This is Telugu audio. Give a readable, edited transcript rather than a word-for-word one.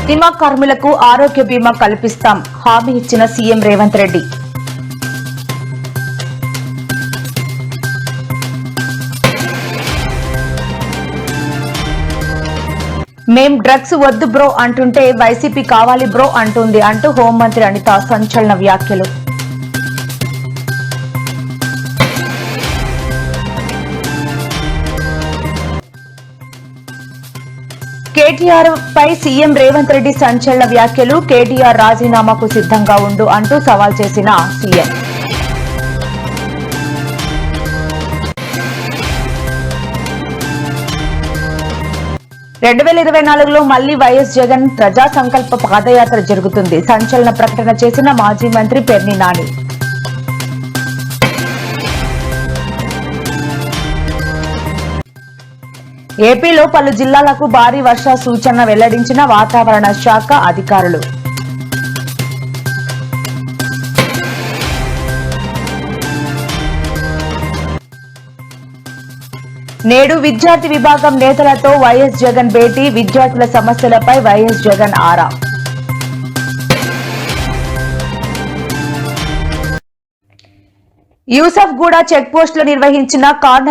సినిమా కార్మికులకు ఆరోగ్య బీమా కల్పిస్తాం హామీ ఇచ్చిన సీఎం రేవంత్ రెడ్డి. మేం డ్రగ్స్ వద్దు బ్రో అంటుంటే వైసీపీ కావాలి బ్రో అంటుంది అంటూ హోంమంత్రి అనిత సంచలన వ్యాఖ్యలు. కేటీఆర్ పై సీఎం రేవంత్ రెడ్డి సంచలన వ్యాఖ్యలు. కేటీఆర్ రాజీనామాకు సిద్ధంగా ఉండు అంటూ సవాల్ చేసిన సీఎం. రెండు 2024లో మళ్లీ వైఎస్ జగన్ ప్రజా సంకల్ప పాదయాత్ర జరుగుతుంది. సంచలన ప్రకటన చేసిన మాజీ మంత్రి పేర్ని నాని. ఏపీలో పలు జిల్లాలకు భారీ వర్ష సూచన వెల్లడించిన వాతావరణ శాఖ అధికారులు. నేడు విద్యార్థి విభాగం నేతలతో వైఎస్ జగన్ భేటీ. విద్యార్థుల సమస్యలపై వైఎస్ జగన్ ఆరా. యూసఫ్ గూడ చెక్ పోస్టులో నిర్వహించిన కార్నర్